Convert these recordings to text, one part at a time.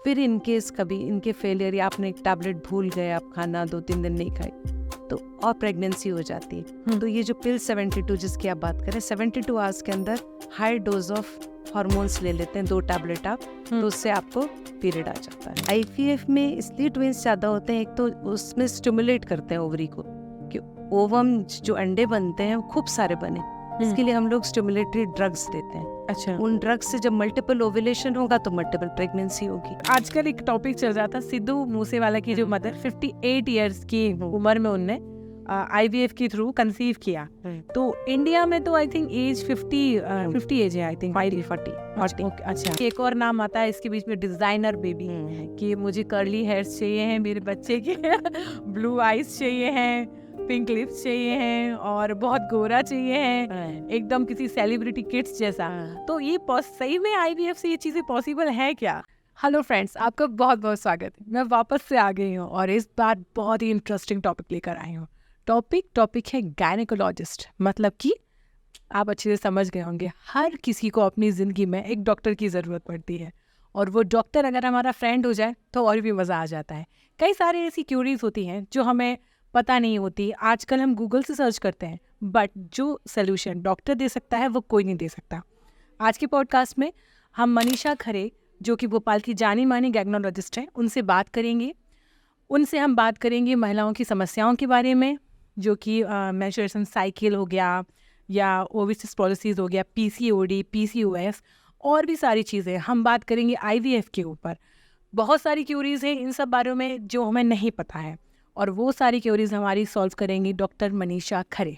फिर इनकेस कभी इनके फेलियर या आपने एक टैबलेट भूल गए, आप खाना 2-3 दिन नहीं खाए, तो और प्रेगनेंसी हो जाती है। तो ये जो पिल 72 जिसकी आप बात करें, 72 आवर्स के अंदर हाई डोज ऑफ हार्मोन्स ले लेते हैं, 2 टैबलेट आप, तो उससे आपको पीरियड आ जाता है। आईवीएफ में इसलिए ट्विंस ज़्यादा होते हैं, एक तो उसमें स्टिमुलेट करते हैं ओवरी को कि ओवम जो अंडे बनते हैं वो खूब सारे बने, इसके लिए हम लोग स्टिमुलेटरी ड्रग्स देते हैं। अच्छा, उन ड्रग्स से जब मल्टीपल ओव्यूलेशन होगा तो मल्टीपल प्रेगनेंसी होगी। आजकल एक टॉपिक चल रहा था, सिद्धू मूसेवाला की जो मदर 58 इयर्स की उम्र में उनने आईवीएफ के थ्रू कंसीव किया। तो इंडिया में तो आई थिंक एज 50 एज है, आई थिंक 40। अच्छा, एक और नाम आता है इसके बीच में, डिजाइनर बेबी, कि मुझे कर्ली हेयर्स चाहिए हैं मेरे बच्चे के, ब्लू आईज चाहिए हैं, पिंक लिप्स चाहिए हैं और बहुत गोरा चाहिए है, एकदम किसी सेलिब्रिटी किड्स जैसा। तो ये सही में आईवीएफ से ये चीजें पॉसिबल है क्या? हेलो फ्रेंड्स, आपका बहुत बहुत स्वागत है। मैं वापस से आ गई हूँ और इस बार बहुत ही इंटरेस्टिंग टॉपिक लेकर आई हूँ। टॉपिक है गायनेकोलॉजिस्ट। मतलब कि आप अच्छे से समझ गए होंगे, हर किसी को अपनी ज़िंदगी में एक डॉक्टर की ज़रूरत पड़ती है, और वो डॉक्टर अगर हमारा फ्रेंड हो जाए तो और भी मज़ा आ जाता है। कई सारी ऐसी क्यूरीज होती हैं जो हमें पता नहीं होती। आजकल हम गूगल से सर्च करते हैं, बट जो सोल्यूशन डॉक्टर दे सकता है वो कोई नहीं दे सकता। आज के पॉडकास्ट में हम मनीषा खरे, जो कि भोपाल की जानी मानी गायनेकोलॉजिस्ट हैं, उनसे बात करेंगे। उनसे हम बात करेंगे महिलाओं की समस्याओं के बारे में, जो कि मेंस्ट्रुएशन साइकिल हो गया या ओवरीज पॉलिसीज हो गया, पीसीओडी, पीसीओएस और भी सारी चीज़ें। हम बात करेंगे आईवीएफ के ऊपर। बहुत सारी क्यूरीज हैं इन सब बारे में जो हमें नहीं पता है, और वो सारी क्यूरीज हमारी सॉल्व करेंगी डॉक्टर मनीषा खरे।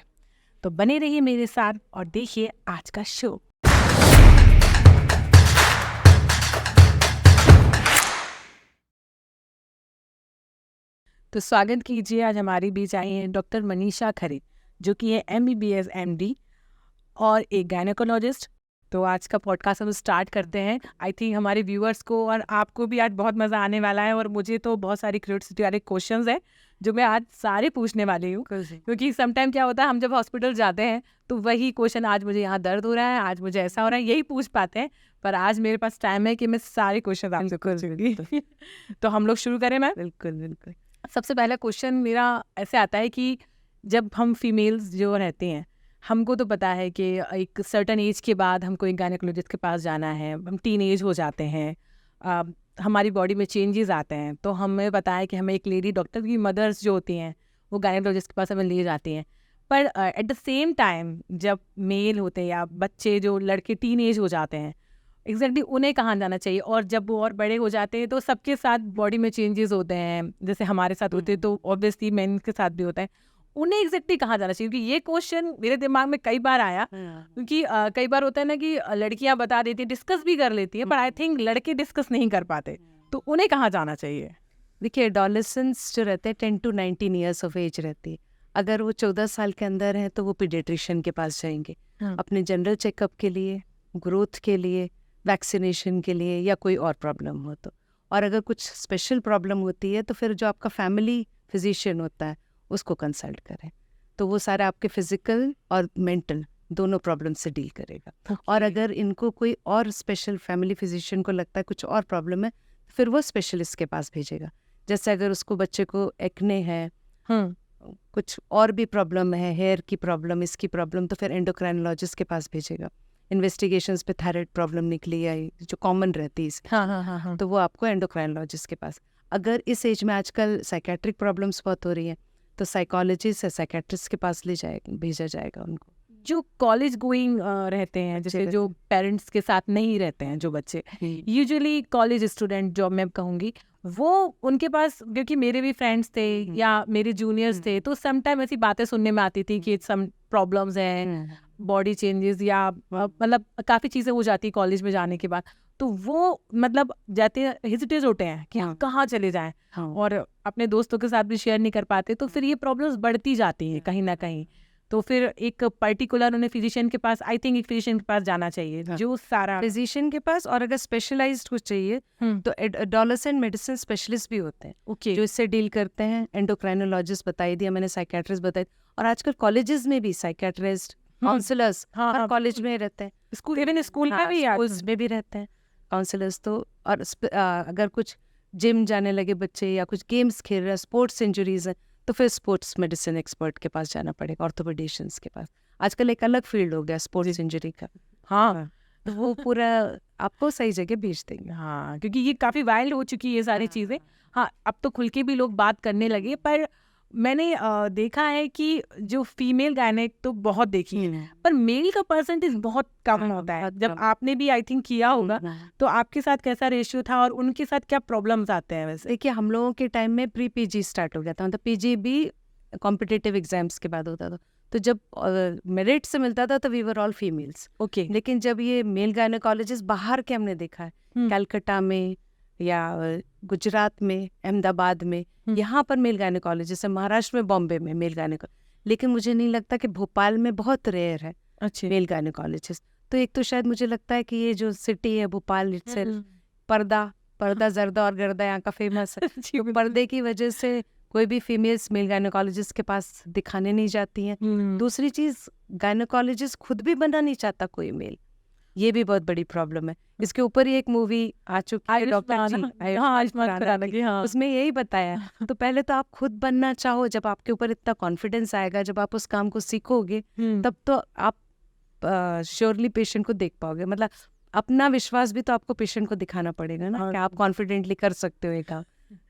तो बने रहिए मेरे साथ और देखिए आज का शो। तो स्वागत कीजिए, आज हमारे बीच आई हैं डॉक्टर मनीषा खरे, जो कि है MBBS MD और एक गायनेकोलॉजिस्ट। तो आज का पॉडकास्ट हम स्टार्ट करते हैं। आई थिंक हमारे व्यूअर्स को और आपको भी आज बहुत मज़ा आने वाला है, और मुझे तो बहुत सारी क्यूरियोसिटी वाले क्वेश्चंस हैं जो मैं आज सारे पूछने वाली हूँ। क्योंकि समटाइम क्या होता है, हम जब हॉस्पिटल जाते हैं तो वही क्वेश्चन, आज मुझे यहाँ दर्द हो रहा है, आज मुझे ऐसा हो रहा है, यही पूछ पाते हैं। पर आज मेरे पास टाइम है कि मैं सारे क्वेश्चन आपसे पूछूंगी। तो हम लोग शुरू करें मैम? बिल्कुल। सबसे पहला क्वेश्चन मेरा ऐसे आता है कि जब हम फीमेल्स जो रहते हैं, हमको तो पता है कि एक सर्टन एज के बाद हमको एक गायनेकोलॉजिस्ट के पास जाना है। हम टीन एज हो जाते हैं, हमारी बॉडी में चेंजेस आते हैं, तो हमें पता है कि हमें एक लेडी डॉक्टर की मदर्स जो होती हैं वो गायनेकोलॉजिस्ट के पास हमें ले जाती हैं। पर एट द सेम टाइम जब मेल होते हैं या बच्चे जो लड़के टीन एज हो जाते हैं, एग्जैक्टली उन्हें कहाँ जाना चाहिए? और जब वो और बड़े हो जाते हैं तो सबके साथ बॉडी में चेंजेस होते हैं, जैसे हमारे साथ होते हैं तो ऑब्वियसली मेन के साथ भी होता है, उन्हें एग्जैक्टली कहाँ जाना चाहिए? क्योंकि ये क्वेश्चन मेरे दिमाग में कई बार आया, क्योंकि कई बार होता है ना कि लड़कियां बता देती हैं, डिस्कस भी कर लेती हैं, पर आई थिंक लड़के डिस्कस नहीं कर पाते। तो उन्हें कहाँ जाना चाहिए? देखिए, एडोलेसेंस जो रहते हैं 10 to 19 ईयर्स ऑफ एज रहती है। अगर वो 14 साल के अंदर है तो वो पीडियाट्रिशियन के पास जाएंगे अपने जनरल चेकअप के लिए, ग्रोथ के लिए, वैक्सीनेशन के लिए, या कोई और प्रॉब्लम हो तो। और अगर कुछ स्पेशल प्रॉब्लम होती है तो फिर जो आपका फैमिली फिजिशियन होता है उसको कंसल्ट करें, तो वो सारा आपके फिजिकल और मेंटल दोनों प्रॉब्लम से डील करेगा। और अगर इनको कोई और स्पेशल फैमिली फिजिशियन को लगता है कुछ और प्रॉब्लम है, फिर वो स्पेशलिस्ट के पास भेजेगा। जैसे अगर उसको बच्चे को एक्ने है, कुछ और भी प्रॉब्लम है, हेयर की प्रॉब्लम, इसकी प्रॉब्लम, तो फिर एंडोक्राइनोलॉजिस्ट के पास भेजेगा। इन्वेस्टिगेशंस पे थायराइड प्रॉब्लम निकली आई जो कॉमन रहती है, तो वो आपको एंडोक्राइनोलॉजिस्ट के पास। अगर इस एज में आजकल साइकेट्रिक प्रॉब्लम्स बहुत हो रही हैं तो साइकोलॉजिस्ट या साइकेट्रिस्ट के पास भेजा जाएगा उनको। जो कॉलेज गोइंग रहते हैं, जैसे जो पेरेंट्स के साथ नहीं रहते हैं जो बच्चे, यूजुअली कॉलेज स्टूडेंट जो मैं कहूँगी, वो उनके पास, क्योंकि मेरे भी फ्रेंड्स थे या मेरे जूनियर्स थे, तो समटाइम ऐसी बातें सुनने में आती थी कि सम प्रॉब्लम्स हैं, बॉडी चेंजेस, या मतलब काफ़ी चीज़ें हो जाती कॉलेज में जाने के बाद, तो वो मतलब जाते हेजिटेट होते हैं कि हम कहाँ चले जाएं, और अपने दोस्तों के साथ भी शेयर नहीं कर पाते, तो फिर ये प्रॉब्लम्स बढ़ती जाती हैं कहीं ना कहीं। तो फिर एक पर्टिकुलर उन्हें फिजिशियन के पास, आई थिंक एक फिजिशियन के पास जाना चाहिए, जो सारा फिजिशियन के पास। और अगर स्पेशलाइज्ड कुछ चाहिए तो एडोलेसेंट मेडिसिन स्पेशलिस्ट भी होते हैं जो इससे डील करते हैं। एंडोक्राइनोलॉजिस्ट बताई दिया मैंने, साइकेट्रिस्ट बताई, और आजकल कॉलेजेस में भी साइकेट्रिस्ट, काउंसलर्स हर कॉलेज में रहते हैं, स्कूल में भी में भी रहते हैं। काउंसलर्स तो और अगर कुछ जिम जाने लगे बच्चे या कुछ गेम्स खेल रहे हैं, स्पोर्ट्स इंजरीज हैं, तो फिर स्पोर्ट्स मेडिसिन एक्सपर्ट के पास जाना पड़ेगा, ऑर्थोपेडिशियंस के पास। आजकल एक अलग फील्ड हो गया स्पोर्ट्स इंजरी का। हाँ, तो वो पूरा आपको सही जगह भेज देंगे। हाँ, क्योंकि ये काफ़ी वाइल्ड हो चुकी है ये सारी चीज़ें। हाँ, अब तो खुल के भी लोग बात करने लगे, पर मैंने देखा है कि जो फीमेल गायनेक तो बहुत देखी है, पर मेल का परसेंटेज बहुत कम होता है। बहुत जब कम। आपने भी आई थिंक किया होगा, तो आपके साथ कैसा रेशियो था और उनके साथ क्या प्रॉब्लम्स आते हैं वैसे? देखिए, हम लोगों के टाइम में प्री पीजी स्टार्ट हो गया था, मतलब पीजी भी कॉम्पिटिटिव एग्जाम्स के बाद होता था। तो जब मेरिट से मिलता था तो we were all females. Okay. लेकिन जब ये मेल गायनेकोलॉजिस्ट बाहर के हमने देखा है, कलकत्ता में या गुजरात में, अहमदाबाद में, यहाँ पर मेल गायनेकोलॉजिस्ट है, महाराष्ट्र में, बॉम्बे में मेल गायनेकोलॉजिस्ट। लेकिन मुझे नहीं लगता कि भोपाल में बहुत रेयर है अच्छे मेल गायनेकोलॉजिस्ट। तो एक तो शायद मुझे लगता है कि ये जो सिटी है भोपाल इटसेल्फ, पर्दा जर्दा और गर्दा यहाँ का फेमस है। तो पर्दे की वजह से कोई भी फीमेल्स मेल गायनेकोलॉजिस्ट के पास दिखाने नहीं जाती हैं। दूसरी चीज, गायनेकोलॉजिस्ट खुद भी बनना नहीं चाहता कोई मेल, ये भी बहुत बड़ी प्रॉब्लम है। इसके ऊपर ही एक मूवी आ चुकी है, डॉक्टर जी, आयुष्मान खुराना की, हाँ। उसमें यही बताया है। तो पहले तो आप खुद बनना चाहो, जब आपके ऊपर इतना कॉन्फिडेंस आएगा, जब आप उस काम को सीखोगे, तब तो आप श्योरली पेशेंट को देख पाओगे। मतलब अपना विश्वास भी तो आपको पेशेंट को दिखाना पड़ेगा ना, कि आप कॉन्फिडेंटली कर सकते हो ये काम।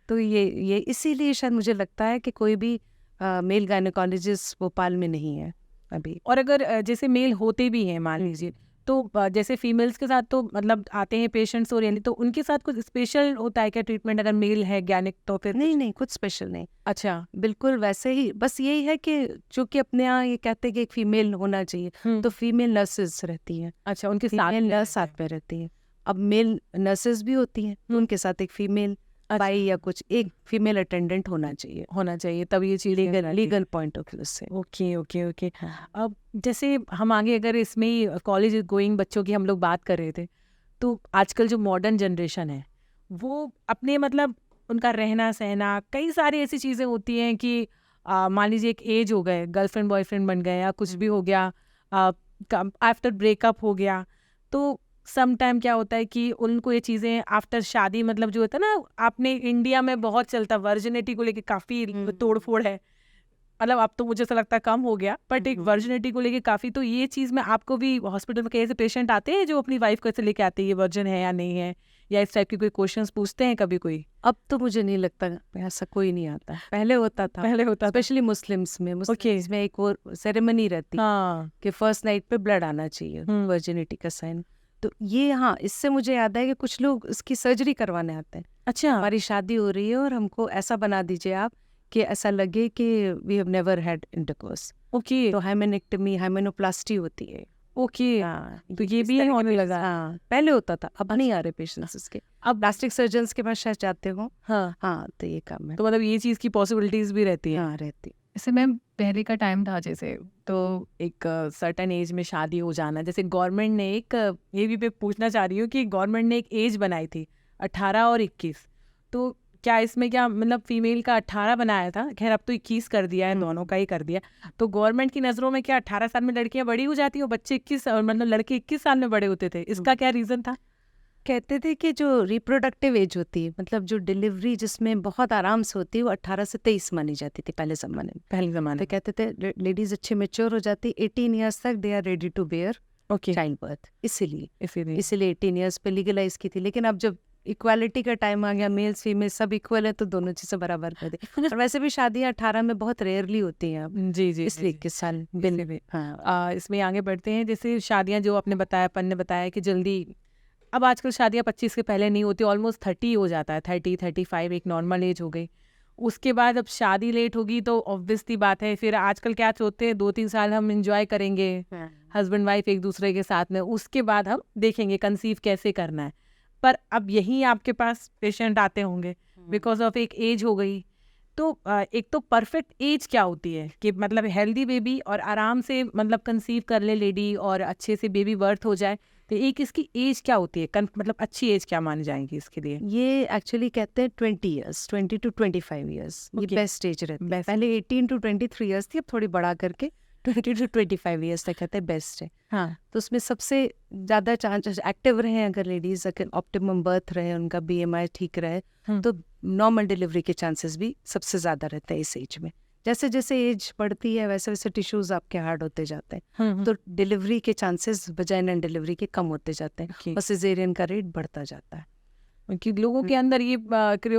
तो ये इसीलिए शायद मुझे लगता है कि कोई भी मेल गायनेकोलॉजिस्ट भोपाल में नहीं है अभी। और अगर जैसे मेल होते भी हैं मान लीजिए, तो जैसे फीमेल्स के साथ तो मतलब आते हैं पेशेंट्स और यानी, तो उनके साथ कुछ स्पेशल होता है क्या ट्रीटमेंट अगर मेल है गैनिक तो फिर? नहीं, कुछ स्पेशल नहीं। अच्छा, बिल्कुल वैसे ही, बस यही है कि चूंकि अपने यहाँ ये कहते हैं कि एक फीमेल होना चाहिए, तो फीमेल नर्सेज रहती हैं। अच्छा, उनके साथ फीमेल में नर्स साथ में रहती हैं। अब मेल नर्सेज भी होती हैं, तो उनके साथ एक फीमेल बाई या कुछ एक फीमेल अटेंडेंट होना चाहिए, तब ये चीज लीगल पॉइंट ऑफ व्यू से। ओके। अब जैसे हम आगे अगर इसमें कॉलेज गोइंग बच्चों की हम लोग बात कर रहे थे, तो आजकल जो मॉडर्न जनरेशन है वो अपने मतलब उनका रहना सहना, कई सारी ऐसी चीज़ें होती हैं कि मान लीजिए एक एज हो गए, गर्लफ्रेंड बॉयफ्रेंड बन गए या कुछ भी हो गया, आफ्टर ब्रेकअप हो गया, तो सम टाइम क्या होता है कि उनको ये चीज़ें आफ्टर शादी, मतलब जो होता है ना, आपने इंडिया में बहुत चलता वर्जिनिटी को लेके काफ़ी तोड़ फोड़ है, मतलब अब तो मुझे ऐसा लगता है कम हो गया, बट एक वर्जिनिटी को लेके काफ़ी, तो ये चीज़ में आपको भी हॉस्पिटल में कई ऐसे पेशेंट आते हैं जो अपनी वाइफ को ऐसे लेके आते हैं, ये वर्जिन है या नहीं है, या इस टाइप के कोई क्वेश्चंस पूछते हैं कभी कोई? अब तो मुझे नहीं लगता ऐसा कोई नहीं आता, पहले होता था, स्पेशली मुस्लिम्स में। मुस्लिम्स में एक और सेरेमनी रहती है कि फर्स्ट नाइट पे ब्लड आना चाहिए, वर्जिनिटी का साइन। तो ये, हाँ, इससे मुझे याद है कि कुछ लोग इसकी सर्जरी करवाने आते हैं। अच्छा, हमारी शादी हो रही है और हमको ऐसा बना दीजिए आप कि ऐसा लगे कि we have never had intercourse. Okay, तो हाइमेनेक्टमी, हाइमेनोप्लास्टी होती है। ओके, हाँ, तो ये भी होने लगा। हाँ, पहले होता था, अब नहीं आ रहे पेशेंट्स इसके। अब प्लास्टिक सर्जन्स के पास शायद जाते हो। हाँ, तो ये काम है। तो मतलब ये चीज़ की पॉसिबिलिटीज भी रहती है। हाँ, रहती। जैसे मैम पहले का टाइम था, जैसे तो एक सर्टन एज में शादी हो जाना, जैसे गवर्नमेंट ने एक ये भी मैं पूछना चाह रही हूँ कि गवर्नमेंट ने एक एज बनाई थी 18 और 21, तो क्या इसमें क्या मतलब फीमेल का 18 बनाया था, खैर अब तो 21 कर दिया है, दोनों का ही कर दिया, तो गवर्नमेंट की नज़रों में क्या 18 साल में लड़कियां बड़ी हो जाती हैं, बच्चे 21 मतलब लड़के 21 साल में बड़े होते थे, इसका क्या रीज़न था? कहते थे कि जो रिप्रोडक्टिव एज होती है, मतलब जो डिलीवरी जिसमें बहुत आराम से होती है, वो 18 से 23 मानी जाती थी पहले ज़माने में। तो कहते थे लेडीज अच्छे मेच्योर हो जाती, 18 ईयर्स तक they are ready to bear childbirth, इसीलिए 18 ईयर्स पे लीगलाइज की थी। लेकिन अब जब इक्वालिटी का टाइम आ गया, मेल्स फीमेल सब इक्वल है, तो दोनों चीज़ें बराबर कर दी। और वैसे भी शादियाँ 18 में बहुत रेयरली होती हैं अब। जी, इसलिए 21 साल बिल। हाँ, इसमें आगे बढ़ते हैं। जैसे शादियाँ जो आपने बताया, अपन ने बताया कि जल्दी, अब आजकल शादियाँ 25 के पहले नहीं होती, ऑलमोस्ट 30 हो जाता है, 30-35 एक नॉर्मल एज हो गई। उसके बाद अब शादी लेट होगी तो ऑब्वियसली बात है, फिर आजकल क्या सोचते हैं 2-3 साल हम इंजॉय करेंगे हस्बैंड वाइफ एक दूसरे के साथ में, उसके बाद हम देखेंगे कंसीव कैसे करना है। पर अब यहीं आपके पास पेशेंट आते होंगे बिकॉज ऑफ एक एज हो गई, तो एक तो परफेक्ट एज क्या होती है कि मतलब हेल्दी बेबी और आराम से मतलब कंसीव कर ले लेडी और अच्छे से बेबी बर्थ हो जाए, तो एक इसकी एज क्या होती है, मतलब अच्छी एज क्या मानी जाएगी इसके लिए? ये एक्चुअली कहते हैं 20 to 25 ईयर्स, ये बेस्ट एज रहती है। पहले 18 to 23 ईयर्स थी, अब थोड़ी बढ़ा करके 20 to 25 ईयर्स तक कहते हैं बेस्ट है। हाँ तो उसमें सबसे ज़्यादा चांसेस एक्टिव रहे, अगर लेडीज अगर ऑप्टिमम बर्थ रहे, उनका BMI ठीक रहे, तो नॉर्मल डिलीवरी के चांसेस भी सबसे ज़्यादा रहते हैं इस एज में। जैसे जैसे एज बढ़ती है वैसे वैसे टिश्यूज आपके हार्ड होते जाते हैं, तो डिलीवरी के चांसेस वजाइनल डिलीवरी के कम होते जाते हैं और सिजेरियन का रेट बढ़ता जाता है। कि लोगों के अंदर ये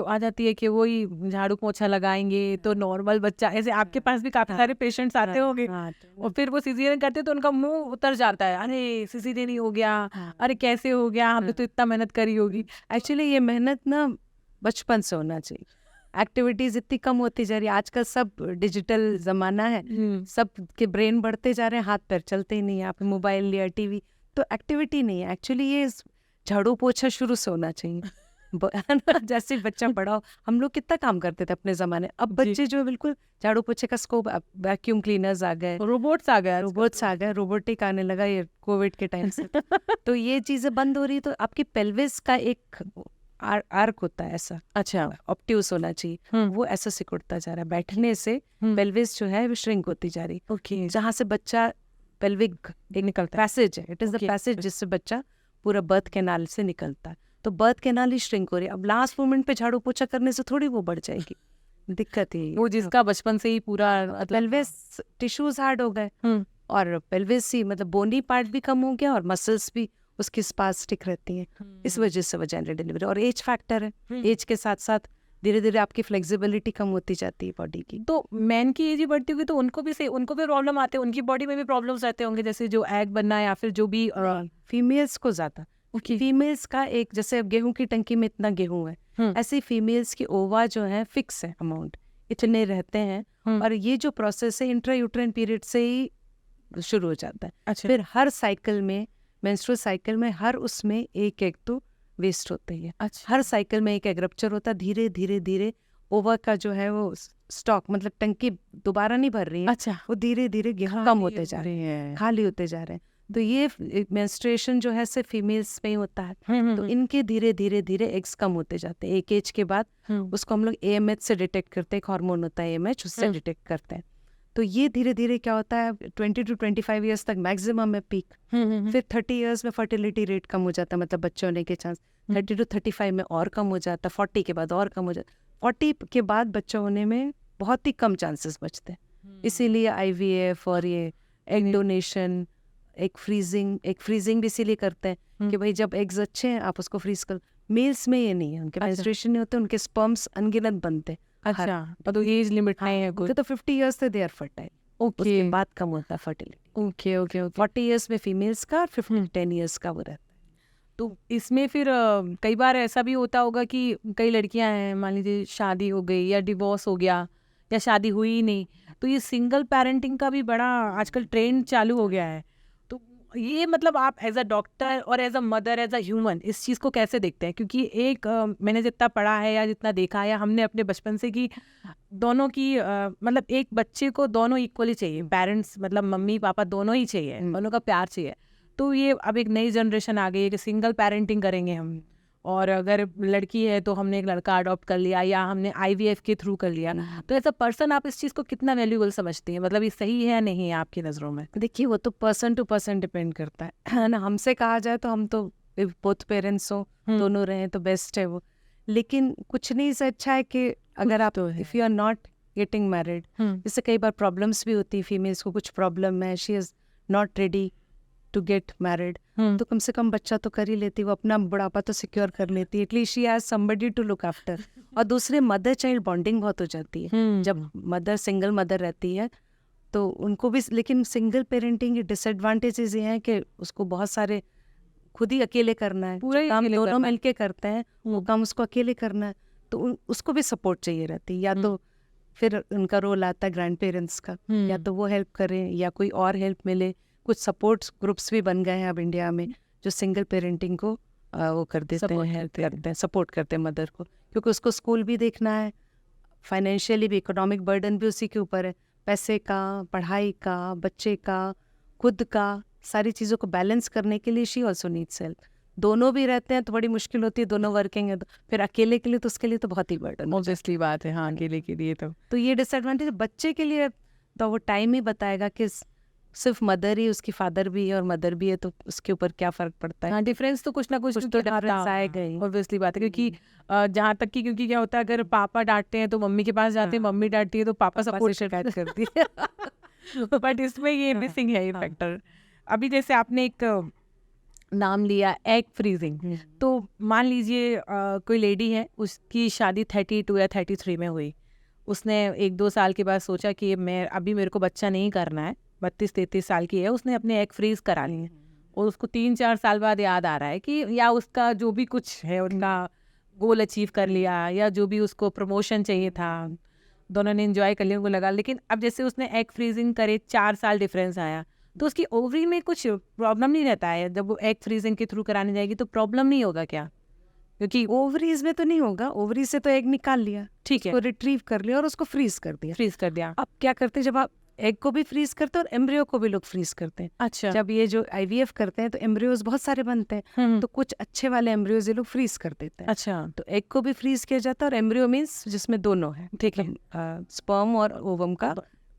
आ जाती है कि वही झाड़ू पोछा लगाएंगे तो नॉर्मल बच्चा, ऐसे आपके पास भी काफी सारे पेशेंट्स आते होंगे और फिर वो सिजेरियन करते तो उनका मुंह उतर जाता है, अरे सिजेरियन ही हो गया, अरे कैसे हो गया, हमने तो इतना मेहनत करी होगी। एक्चुअली ये मेहनत ना बचपन से होना चाहिए। एक्टिविटीज इतनी कम होती जा रही है, आजकल सब डिजिटल जमाना है, सब के ब्रेन बढ़ते जा रहे हैं, हाथ पैर चलते ही नहीं है, आप मोबाइल लिया टीवी, तो एक्टिविटी नहीं है। एक्चुअली ये झाड़ू पोछा शुरू से होना चाहिए। जैसे बच्चा बड़ा हो, हम लोग कितना काम करते थे अपने जमाने, अब बच्चे जो बिल्कुल झाड़ू पोछे का स्कोप, वैक्यूम क्लीनर्स आ गए, रोबोट्स आ गए, रोबोटिक आने लगा ये कोविड के टाइम से। तो ये चीजें बंद हो रही है, तो आपकी पेल्विस का एक आर्क होता है ऐसा, अच्छा ऑप्ट्यूस होना चाहिए, वो ऐसा सिकुड़ता जा रहा है, बैठने से पेल्विस जो है वो श्रिंक होती जा रही है, जहाँ से बच्चा पेल्विक निकलता है, पैसेज है, इट इज द पैसेज जिससे बच्चा पूरा बर्थ कैनाल से निकलता है, तो बर्थ कैनाल ही श्रिंक हो रही है। अब लास्ट मोमेंट पे झाड़ू पोछा करने से थोड़ी वो बढ़ जाएगी, दिक्कत है वो जिसका बचपन से ही पूरा पेल्विस टिश्यूज हार्ड हो गए और पेल्विस ही मतलब बोनी पार्ट भी कम हो गया और मसल्स भी उसकी स्पास्टिक रहती हैं, इस वजह से वजाइनल डिलीवरी। और एज फैक्टर है, एज के साथ साथ धीरे धीरे आपकी फ्लेक्सिबिलिटी कम होती जाती है बॉडी की। तो मैन की एज ही बढ़ती होगी तो उनको भी प्रॉब्लम आते हैं, उनकी बॉडी में भी प्रॉब्लम्स रहते होंगे, जैसे जो एग बनना है या फिर जो भी फीमेल्स को ज्यादा। फीमेल्स का एक, जैसे गेहूं की टंकी में इतना गेहूं है, ऐसे फीमेल्स की ओवा जो है फिक्स है अमाउंट, इतने रहते हैं, और ये जो प्रोसेस है इंट्रायूट्राइन पीरियड से ही शुरू हो जाता है। अच्छा। फिर हर साइकिल में, मेंस्ट्रुअल साइकिल में हर उसमें एक एक तो वेस्ट होते हैं। अच्छा। हर साइकिल में एक एग रप्चर होता है, धीरे धीरे धीरे ओवा का जो है वो स्टॉक, मतलब टंकी दोबारा नहीं भर रही है, अच्छा, वो धीरे धीरे गेहूं कम होते जा रहे हैं, खाली होते जा रहे हैं। तो ये मेंस्ट्रुएशन जो है सिर्फ फीमेल्स में ही होता है, तो इनके धीरे धीरे धीरे एग्स कम होते जाते हैं। एक एज के बाद उसको हम लोग AMH से डिटेक्ट करते हैं, एक हार्मोन होता है AMH, उससे डिटेक्ट करते हैं। तो ये धीरे धीरे क्या होता है, 20 to 25 ईयर्स तक मैक्सिमम है पीक, फिर 30 ईयर्स में फर्टिलिटी रेट कम हो जाता है, मतलब बच्चे होने के चांस 30 to 35 में और कम हो जाता है, 40 के बाद और कम हो जाता है, 40 के बाद बच्चा होने में बहुत ही कम चांसेस बचते हैं। इसीलिए IVF और ये एग डोनेशन, एक फ्रीजिंग भी इसीलिए करते हैं कि भाई जब एग्स अच्छे हैं आप उसको फ्रीज कर। मेल्स में ये नहीं है, उनके मेंस्ट्रुएशन नहीं होते, उनके स्पर्म्स अनगिनत बनते हैं। अच्छा, तो एज लिमिट नहीं है कोई, तो 50 ईयर्स से दे आर फर्टाइल, उसके बाद कम होता है फर्टिलिटी। ओके 40 ईयर्स में फीमेल्स का, 10 ईयर्स का वो रहता है। तो इसमें फिर कई बार ऐसा भी होता होगा कि कई लड़कियां हैं, मान लीजिए शादी हो गई या डिवोर्स हो गया या शादी हुई ही नहीं, तो ये सिंगल पेरेंटिंग का भी बड़ा आजकल ट्रेंड चालू हो गया है। तो ये मतलब आप एज अ डॉक्टर और as a mother, as a human इस चीज़ को कैसे देखते हैं? क्योंकि एक मैंने जितना पढ़ा है या जितना देखा है या हमने अपने बचपन से कि दोनों की मतलब एक बच्चे को दोनों इक्वली चाहिए, पेरेंट्स मतलब मम्मी पापा दोनों ही चाहिए, दोनों का प्यार चाहिए। तो ये अब एक नई जनरेशन आ गई है कि सिंगल पेरेंटिंग करेंगे हम, और अगर लड़की है तो हमने एक लड़का अडॉप्ट कर लिया या हमने IVF के थ्रू कर लिया। तो एज अ पर्सन आप इस चीज़ को कितना वैल्यूएबल समझती हैं? मतलब ये सही है या नहीं है आपकी नज़रों में? देखिए वो तो पर्सन टू पर्सन डिपेंड करता है ना। हमसे कहा जाए तो हम तो बोथ पेरेंट्स हो, दोनों रहे तो बेस्ट है वो, लेकिन कुछ नहीं से अच्छा है कि अगर आप if you are not getting married, जैसे कई बार प्रॉब्लम्स भी होती है, फीमेल्स को कुछ प्रॉब्लम है, she is not ready to get married, तो कम से कम बच्चा तो कर ही लेती, वो अपना बुढ़ापा तो सिक्योर कर लेती है, at least she has somebody to look after. और दूसरे मदर चाइल्ड बॉन्डिंग बहुत हो जाती है जब मदर सिंगल मदर रहती है तो उनको भी। लेकिन सिंगल पेरेंटिंग के डिसएडवांटेजेस ये हैं कि उसको बहुत सारे खुद ही अकेले करना है, पूरा काम दोनों मिलके करते हैं, वो काम उसको अकेले करना है, तो उसको भी सपोर्ट चाहिए रहती है। या तो फिर उनका रोल आता है ग्रैंड पेरेंट्स का, या तो वो हेल्प करें या कोई और हेल्प मिले। कुछ सपोर्ट ग्रुप्स भी बन गए हैं अब इंडिया में जो सिंगल पेरेंटिंग को वो कर देते हैं, हेल्प करते हैं, सपोर्ट करते हैं मदर को, क्योंकि उसको स्कूल भी देखना है, फाइनेंशियली भी, इकोनॉमिक बर्डन भी उसी के ऊपर है, पैसे का, पढ़ाई का, बच्चे का, खुद का, सारी चीज़ों को बैलेंस करने के लिए शी ऑल्सो नीड्स हेल्प। दोनों भी रहते हैं तो बड़ी मुश्किल होती है, दोनों वर्किंग है तो फिर अकेले के लिए तो उसके लिए तो बहुत ही बर्डन। ऑब्वियसली बात है, हाँ, अकेले के लिए तो ये डिसएडवांटेज। बच्चे के लिए तो वो टाइम ही बताएगा कि सिर्फ मदर ही, उसकी फादर भी है और मदर भी है, तो उसके ऊपर क्या फर्क पड़ता है? हाँ, डिफरेंस तो कुछ ना कुछ कुछ तो डिफरेंस आएगा ही। ऑब्वियसली बात है, क्योंकि जहाँ तक कि क्योंकि क्या होता है, अगर पापा डांटते हैं तो मम्मी के पास जाते हैं, मम्मी डांटती है तो पापा पापा सपोर्ट से शिकायत करती है। बट इसमें ये हाँ, मिसिंग है ये हाँ। फैक्टर। अभी जैसे आपने एक नाम लिया एग फ्रीजिंग, तो मान लीजिए कोई लेडी है, उसकी शादी 32 या 33 में हुई, उसने 1-2 साल के बाद सोचा कि मैं अभी मेरे को बच्चा नहीं करना है, 32-33 साल की है, उसने अपने एग फ्रीज करा लिए और उसको 3-4 साल बाद याद आ रहा है कि या उसका जो भी कुछ है उनका गोल अचीव कर लिया, या जो भी उसको प्रमोशन चाहिए था, दोनों ने एंजॉय कर लिया, उनको लगा। लेकिन अब जैसे उसने एग फ्रीजिंग करे, 4 साल डिफरेंस आया, तो उसकी ओवरी में कुछ प्रॉब्लम नहीं रहता है? जब वो एग फ्रीजिंग के थ्रू कराने जाएगी तो प्रॉब्लम नहीं होगा क्या? क्योंकि ओवरीज में तो नहीं होगा, ओवरी से तो एग निकाल लिया, ठीक है, उसको रिट्रीव कर लिया और उसको फ्रीज कर दिया। फ्रीज कर दिया। अब क्या करते हैं, जब आप एग को भी फ्रीज करते हैं और एम्ब्रियो को भी लोग फ्रीज करते हैं। अच्छा। जब ये जो आईवीएफ करते हैं तो एम्ब्रियोज बहुत सारे बनते हैं, तो कुछ अच्छे वाले एम्ब्रियोज ये लोग फ्रीज कर देते हैं। अच्छा, तो एग को भी फ्रीज किया जाता है और एम्ब्रियो मीन्स जिसमें दोनों है, ठीक है, स्पर्म और ओवम का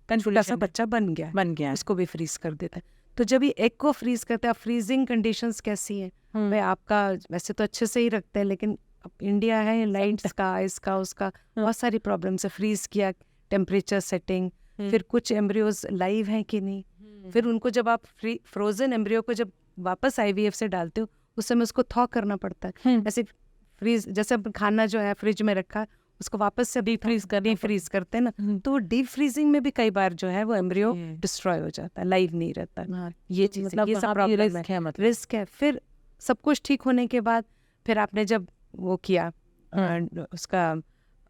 छोटा सा बच्चा बन गया, बन गया। उसको भी फ्रीज कर देता है। तो जब ये एग को फ्रीज करते हैं, फ्रीजिंग कंडीशंस कैसी हैं? भाई आपका वैसे तो अच्छे से ही रखते हैं, लेकिन अब इंडिया है, लाइट्स का, इसका उसका बहुत सारी प्रॉब्लम्स है। फ्रीज किया, टेम्परेचर सेटिंग, फिर कुछ एम्ब्रियोज लाइव हैं कि नहीं, फिर उनको जब आप फ्रोजन एम्ब्रियो को जब वापस आईवीएफ से डालते हो, उस समय उसको थॉ करना पड़ता है। ऐसे फ्रीज, जैसे अब खाना जो है फ्रिज में रखा, उसको वापस से डीप फ्रीज करते हैं ना, तो डीप फ्रीजिंग में भी कई बार जो है वो एम्ब्रियो डिस्ट्रॉय हो जाता है, लाइव नहीं रहता है। ये चीज, मतलब ये सब वहाँ पे प्रॉब्लम रिस्क है, मतलब रिस्क है। फिर सब कुछ ठीक होने के बाद फिर आपने जब वो किया, उसका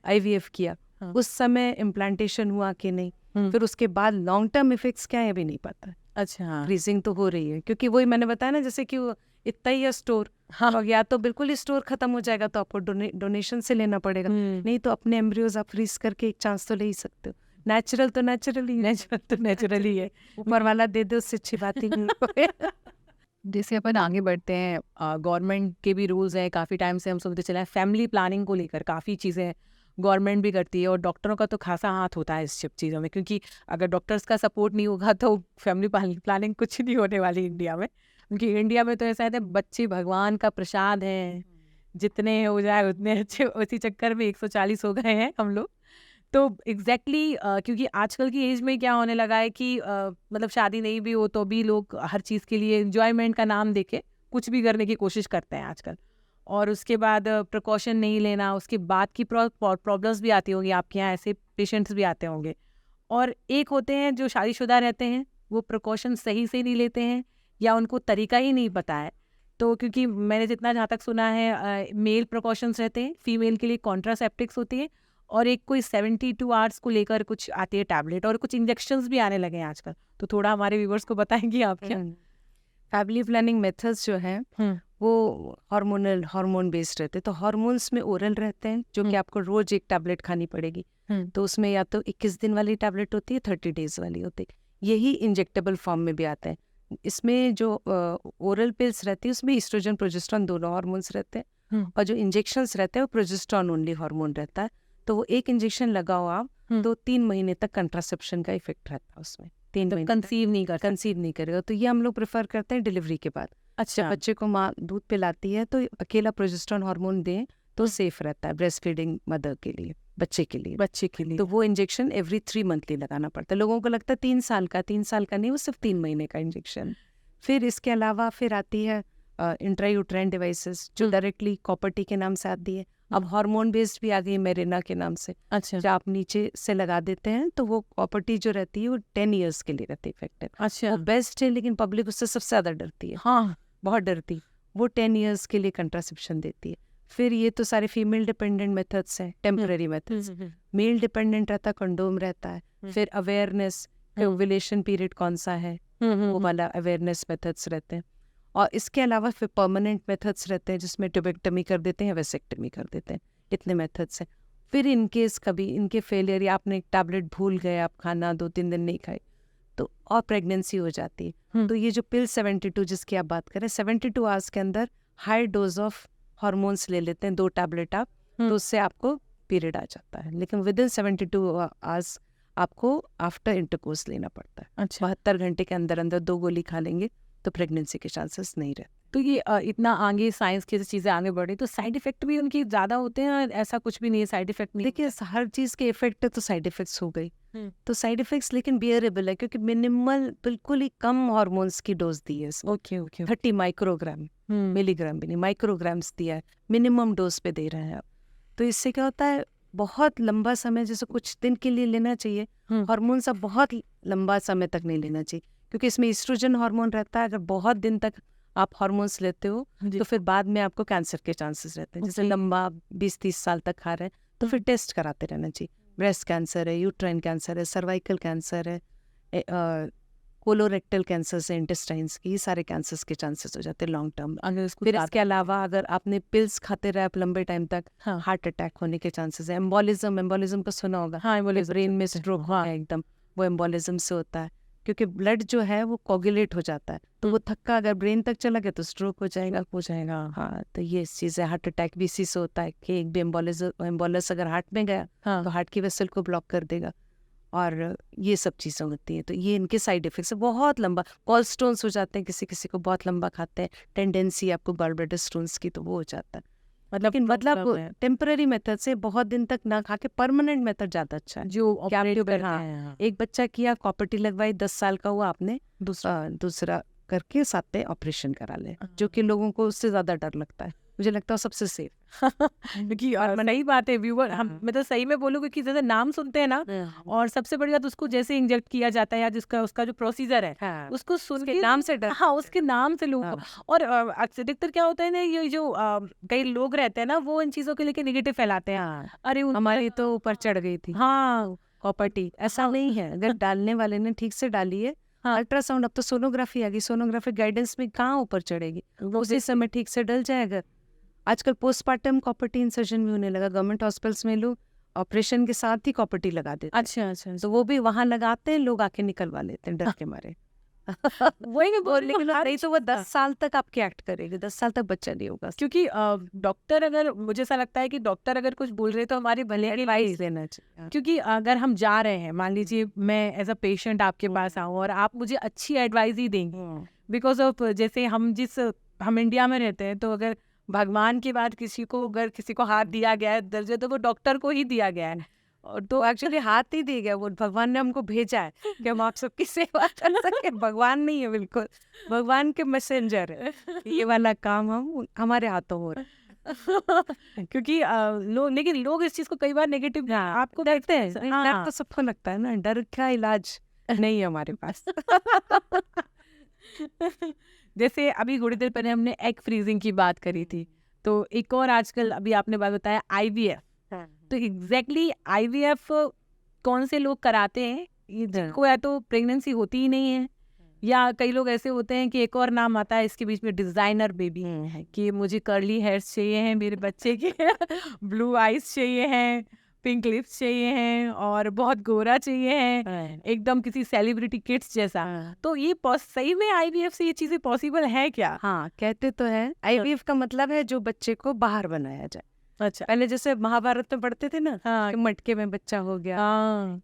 आईवीएफ किया, उस समय इम्प्लांटेशन हुआ कि नहीं, फिर उसके बाद लॉन्ग टर्म इफेक्ट्स क्या है अभी नहीं पता। अच्छा, फ्रीजिंग तो हो रही है, क्योंकि वही मैंने बताया ना, जैसे कि वो इतना ही है स्टोर, हाँ, या तो बिल्कुल ही स्टोर खत्म हो जाएगा तो आपको डोनेशन से लेना पड़ेगा, नहीं तो अपने एम्ब्रियोज आप फ्रीज करके एक चांस तो ले ही सकते हो। नेचुरल तो नेचुरली है, ऊपर वाला दे दे, उससे अच्छी बात ही नहीं। जैसे अपन आगे बढ़ते हैं, गवर्नमेंट के भी रूल्स हैं, काफ़ी टाइम से हम सुनते चले हैं, फैमिली प्लानिंग को लेकर काफ़ी चीज़ें गवर्नमेंट भी करती है, और डॉक्टरों का तो खासा हाथ होता है इस सब चीज़ों में, क्योंकि अगर डॉक्टर्स का सपोर्ट नहीं होगा तो फैमिली प्लानिंग कुछ नहीं होने वाली इंडिया में। क्योंकि इंडिया में तो ऐसा है, बच्चे भगवान का प्रसाद हैं, जितने हो जाए उतने अच्छे, उसी चक्कर में 140 हो गए हैं हम लोग। तो एग्जैक्टली क्योंकि आजकल की एज में क्या होने लगा है कि मतलब शादी नहीं भी हो तो भी लोग हर चीज़ के लिए एंजॉयमेंट का नाम देके कुछ भी करने की कोशिश करते हैं आजकल, और उसके बाद प्रिकॉशन नहीं लेना, उसके बाद की प्रॉब्लम्स भी आती होंगी, आपके यहाँ ऐसे पेशेंट्स भी आते होंगे। और एक होते हैं जो शादीशुदा रहते हैं, वो प्रिकॉशन सही से नहीं लेते हैं या उनको तरीका ही नहीं पता है। तो क्योंकि मैंने जितना जहाँ तक सुना है, मेल प्रिकॉशंस रहते हैं, फीमेल के लिए कॉन्ट्रासेप्टिक्स होती है, और एक कोई 72 आवर्स को लेकर कुछ आती है टैबलेट, और कुछ इंजेक्शंस भी आने लगे हैं आजकल। तो थोड़ा हमारे व्यूअर्स को बताएंगी आप क्या? फैमिली प्लानिंग मेथड्स जो हैं वो हार्मोन बेस्ड रहते हैं। तो हार्मोन्स में ओरल रहते हैं, जो कि आपको रोज एक टैबलेट खानी पड़ेगी। तो उसमें या तो 21 दिन वाली टैबलेट होती है, 30 डेज वाली होती है। यही इंजेक्टेबल फॉर्म में भी आता है। इसमें जो ओरल पिल्स रहती है उसमें ईस्ट्रोजन प्रोजेस्टेरॉन दोनों हार्मोन्स रहते हैं, और जो इंजेक्शंस रहते हैं वो प्रोजेस्टेरॉन ओनली हार्मोन रहता है। तो वो एक इंजेक्शन लगाओ आप, तो 3 महीने तक कंट्रासेप्शन का इफेक्ट रहता है उसमें। 3 महीने कंसीव नहीं करेगा। तो ये हम लोग प्रेफर करते हैं डिलीवरी के बाद। अच्छा, जब बच्चे को माँ दूध पिलाती है तो अकेला प्रोजेस्टेरॉन हार्मोन दें तो सेफ रहता है ब्रेस्ट फीडिंग मदर के लिए, बच्चे के लिए। तो वो इंजेक्शन एवरी 3 मंथली लगाना पड़ता है। लोगों को लगता है 3 साल का नहीं, वो सिर्फ 3 महीने का इंजेक्शन। फिर इसके अलावा फिर आती है इंट्रायूट्राइन डिवाइसेस, जो डायरेक्टली कॉपर टी के नाम से आती है। अब हार्मोन बेस्ड भी आ गई है मेरिना के नाम से। अच्छा, जब आप नीचे से लगा देते हैं तो वो कॉपर टी जो रहती है वो 10 ईयर्स के लिए रहती है इफेक्टिव। अच्छा, वो बेस्ट है, लेकिन पब्लिक उससे सबसे ज़्यादा डरती है, हाँ, बहुत डरती। वो 10 ईयर्स के लिए कंट्रासेप्शन देती है। फिर ये तो सारे फीमेल डिपेंडेंट मेथड्स हैं, टेम्पररी मेथड्स। मेल डिपेंडेंट रहता, कंडोम रहता है। फिर अवेयरनेस, ओव्यूलेशन पीरियड कौन सा है, वो वाला अवेयरनेस मेथड्स रहते हैं। और इसके अलावा फिर परमानेंट मेथड्स रहते हैं, जिसमें ट्यूबेक्टमी कर देते हैं, वेसेक्टमी कर देते हैं। इतने मेथड्स हैं। फिर इनकेस कभी इनके फेलियर, या आपने एक टैबलेट भूल गए, आप खाना 2-3 दिन नहीं खाए, तो और प्रेगनेंसी हो जाती है। तो ये जो पिल 72 जिसकी आप बात करें, 72 आवर्स के अंदर हाई डोज ऑफ हार्मोन्स ले लेते हैं, 2 टैबलेट आप, तो उससे आपको पीरियड आ जाता है। लेकिन विद इन 72 आवर्स आपको आफ्टर इंटरकोर्स लेना पड़ता है। अच्छा 72 घंटे के अंदर अंदर 2 गोली खा लेंगे तो प्रेगनेंसी के चांसेस नहीं रहते। तो ये इतना आगे साइंस की चीज़ें आगे बढ़ी तो साइड इफेक्ट भी उनकी ज़्यादा होते हैं, ऐसा कुछ भी नहीं है साइड इफेक्ट नहीं? देखिए हर चीज़ के इफेक्ट है तो साइड इफेक्ट्स हो गई, हम्म। तो साइड इफेक्ट्स लेकिन बियरेबल है क्योंकि मिनिमल बिल्कुल ही कम हॉर्मोन्स की डोज दी है इसमें। ओके ओके 30 माइक्रोग्राम, मिलीग्राम भी नहीं, माइक्रोग्राम्स दिया है, मिनिमम डोज पे दे रहे हैं आप। तो इससे क्या होता है, बहुत लंबा समय, जैसे कुछ दिन के लिए लेना चाहिए हार्मोन, सब बहुत लंबा समय तक नहीं लेना चाहिए क्योंकि इसमें ईस्ट्रोजन हार्मोन रहता है। अगर बहुत दिन तक आप हार्मोन्स लेते हो तो फिर बाद में आपको कैंसर के चांसेस रहते हैं। जैसे लंबा 20-30 साल तक खा रहे हैं तो फिर टेस्ट कराते रहना चाहिए। ब्रेस्ट कैंसर है, यूट्राइन कैंसर है, सर्वाइकल कैंसर है, कोलोरेक्टल कैंसर से इंटेस्टाइन्स की, ये सारे कैंसर्स के चांसेस हो जाते हैं लॉन्ग टर्म। अगर इसको फिर इसके अलावा अगर आपने पिल्स खाते रहे आप लंबे टाइम तक, हाँ। हार्ट अटैक होने के चांसेस है। एम्बोलिज्म का सुना होगा, हाँ बोले ब्रेन में स्ट्रोक हुआ है एकदम, वो एम्बोलिज्म से होता है क्योंकि ब्लड जो है वो कोगुलेट हो जाता है, तो वो थक्का अगर ब्रेन तक चला गया तो स्ट्रोक हो जाएगा। हाँ, तो ये चीज़ है। हार्ट अटैक भी इसी से होता है कि एक भी एम्बोलस अगर हार्ट में गया हाँ। तो हार्ट की वेसल को ब्लॉक कर देगा, और ये सब चीज़ें होती हैं। तो ये इनके साइड इफेक्ट्स है। बहुत लंबा कॉल स्टोन्स हो जाते हैं, किसी किसी को बहुत लंबा खाते हैं, टेंडेंसी आपको गॉल ब्लैडर स्टोन्स की, तो वो हो जाता है। मतलब टेम्पररी मेथड से बहुत दिन तक ना खा के परमानेंट मेथड ज़्यादा अच्छा है। जो क्या आप ऑपरेट जो करते हाँ, हैं। एक बच्चा किया, कॉपर्टी लगवाई, 10 साल का हुआ, आपने दूसरा करके साथ में ऑपरेशन करा ले, जो कि लोगों को उससे ज़्यादा डर लगता है। मुझे लगता है सबसे सेफ। क्योंकि सही बात है व्यूअर, हम मैं तो सही में बोलूँ क्योंकि जैसे नाम सुनते हैं ना, और सबसे बड़ी बात उसको जैसे इंजेक्ट किया जाता है या जिसका उसका जो प्रोसीजर है, हाँ, उसको सुन उसके के नाम से डर हाँ उसके नाम से लोग। हाँ। और अधिकतर क्या होता है ना, ये जो कई लोग रहते हैं ना, वो इन चीजों के लेके नेगेटिव फैलाते हैं। हाँ, अरे हमारी तो ऊपर चढ़ गई थी हाँ कॉपर्टी। ऐसा नहीं है, अगर डालने वाले ने ठीक से डाली है। हाँ। अल्ट्रासाउंड, अब तो सोनोग्राफी आ गई, सोनोग्राफी गाइडेंस में कहाँ ऊपर चढ़ेगी, उसी समय ठीक से डल जाएगा। आजकल पोस्टमार्टम कॉपर्टी इंसर्जन भी होने लगा गवर्नमेंट हॉस्पिटल्स में, लोग ऑपरेशन के साथ ही कॉपर्टी लगा देते हैं। अच्छा तो वो भी वहां लगाते हैं, लोग आके निकलवा लेते हैं डर के मारे। वही मैं बोल रही हूँ, नहीं तो वो 10 साल तक आपके एक्ट करेगी, 10 साल तक बच्चा नहीं होगा। क्योंकि डॉक्टर, अगर मुझे ऐसा लगता है कि डॉक्टर अगर कुछ बोल रहे तो हमारे भले के लिए, एडवाइस लेना चाहिए। क्योंकि अगर हम जा रहे हैं, मान लीजिए मैं एज अ पेशेंट आपके पास आऊँ और आप मुझे अच्छी एडवाइस ही देंगे, बिकॉज ऑफ जैसे हम इंडिया में रहते हैं, तो अगर भगवान के बाद अगर किसी को हाथ दिया गया है दर्जे, तो वो डॉक्टर को ही दिया गया है। और तो एक्चुअली हाथ ही दिया गया, वो भगवान ने हमको भेजा है कि हम आप सबकी सेवा कर सके। भगवान नहीं है, बिल्कुल भगवान के मैसेंजर है। ये वाला काम हमारे हाथों हो रहा है। क्योंकि लेकिन लोग इस चीज को कई बार नेगेटिव आपको डरते हैं। हाँ, डर तो सबको लगता है ना, डर का इलाज नहीं है हमारे पास। जैसे अभी थोड़ी देर पहले हमने एग फ्रीजिंग की बात करी थी, तो एक और आजकल अभी आपने बात बताया IVF। तो एग्जैक्टली IVF कौन से लोग कराते हैं? जिनको या तो प्रेगनेंसी होती ही नहीं है, या कई लोग ऐसे होते हैं कि एक और नाम आता है इसके बीच में, डिजाइनर बेबी, कि मुझे कर्ली हेयर्स चाहिए हैं मेरे बच्चे के, ब्लू आईज चाहिए हैं, पिंक लिप्स चाहिए हैं, और बहुत गोरा चाहिए है, एकदम किसी सेलिब्रिटी किड्स जैसा। तो ये सही में IVF से ये चीजें पॉसिबल है क्या? हाँ, कहते तो है। IVF का मतलब है जो बच्चे को बाहर बनाया जाए। अच्छा, पहले जैसे महाभारत में पढ़ते थे ना, हाँ, कि मटके में बच्चा हो गया।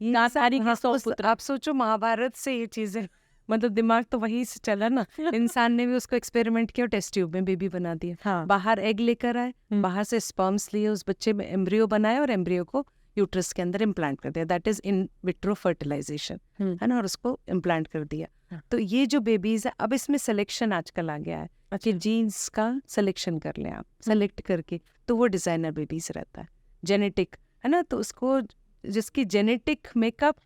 ये सब- सारी हाँ, 100 पुत्र। आप सोचो महाभारत से ये चीजें, मतलब दिमाग तो वहीं से चला ना। इंसान ने भी उसको एक्सपेरिमेंट किया, टेस्ट ट्यूब में बेबी बना दिया। हाँ। बाहर एग लेकर आए, बाहर से स्पर्म्स लिए, उस बच्चे में एम्ब्रियो बनाया और एम्ब्रियो को यूट्रस के अंदर इम्प्लांट कर दिया। That is in vitro fertilisation, है ना, और उसको इम्प्लांट कर दिया। तो ये जो बेबीज है, अब इसमें सिलेक्शन आजकल आ गया है कि जीन्स का सिलेक्शन कर लें आप, सेलेक्ट करके, तो वो डिजाइनर बेबीज रहता है, जेनेटिक, है ना। तो उसको जिसकी जेनेटिक मेकअप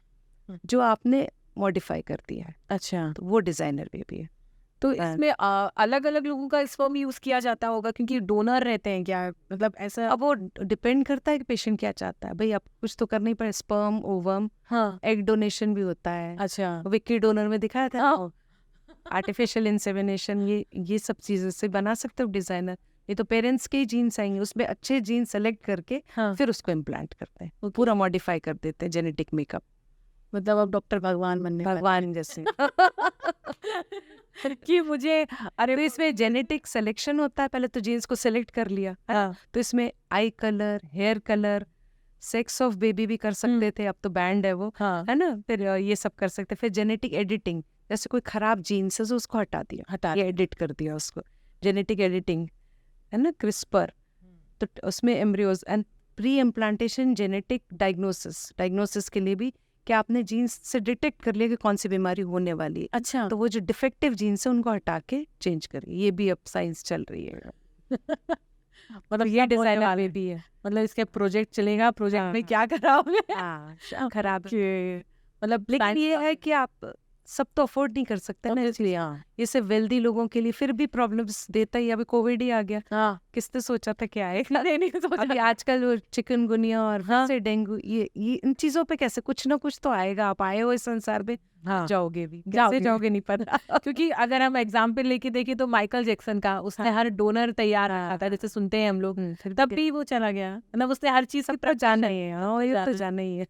जो आपने मॉडिफाई कर दिया है, अच्छा, तो वो डिजाइनर बेबी है। तो इसमें अलग अलग लोगों का स्पर्म यूज किया जाता होगा, क्योंकि डोनर रहते हैं क्या, मतलब ऐसा? अब वो डिपेंड करता है कि पेशेंट क्या चाहता है। भाई आप कुछ तो करना ही पड़े, स्पर्म, ओवम, हाँ, एग डोनेशन भी होता है। अच्छा, विक्की डोनर में दिखाया था, आर्टिफिशियल इंसेमिनेशन, ये सब चीजों से बना सकते हो डिजाइनर। ये तो पेरेंट्स के ही जीन्स आएंगे, उसमें अच्छे जीन सेलेक्ट करके हाँ, फिर उसको इम्प्लांट करते हैं, पूरा मॉडिफाई कर देते हैं, जेनेटिक मेकअप। मतलब अब डॉक्टर भगवान बनने भगवान जैसे। कि मुझे, अरे तो इसमें जेनेटिक सिलेक्शन होता है, पहले तो जीन्स को सेलेक्ट कर लिया, है ना? तो इसमें eye colour, hair colour, sex of baby भी कर सकते थे, अब तो बैंड है वो, हाँ है ना। फिर ये सब कर सकते, फिर जेनेटिक एडिटिंग, जैसे कोई खराब जीन्स है तो उसको हटा दिया, ये एडिट कर दिया उसको, जेनेटिक एडिटिंग, है ना, क्रिस्पर। तो उसमें embryos and pre implantation genetic diagnosis के लिए भी, कि आपने जीन्स से डिटेक्ट कर लिया कि कौन सी बीमारी होने वाली है, अच्छा तो वो जो डिफेक्टिव जीन्स है उनको हटा के चेंज करिए, ये भी अब साइंस चल रही है। मतलब ये डिजाइनर बेबी है, मतलब इसके प्रोजेक्ट चलेगा, प्रोजेक्ट में क्या कराओगे? खराब है। कि मतलब लेकिन ये है कि आप सब तो अफोर्ड नहीं कर सकते ना, इसलिए हाँ ये सिर्फ वेल्दी लोगों के लिए फिर भी प्रॉब्लम्स देता ही। अभी कोविड ही आ गया, हाँ किसने सोचा था क्या है। नहीं सोचा। अभी आजकल वो चिकनगुनिया और फिर से डेंगू, ये इन चीजों पे कैसे कुछ ना कुछ तो आएगा। आप आए हो इस संसार में, हाँ जाओगे भी, जाओगे। कैसे जाओगे नहीं पता। क्योंकि अगर हम एग्जाम्पल लेके देखें तो माइकल जैक्सन का, उसने हर डोनर तैयार रखा था, जैसे सुनते हैं हम लोग, फिर तब भी वो चला गया, मतलब उसने हर चीज की तो जाना ही है, हाँ, ये तो जाना ही है।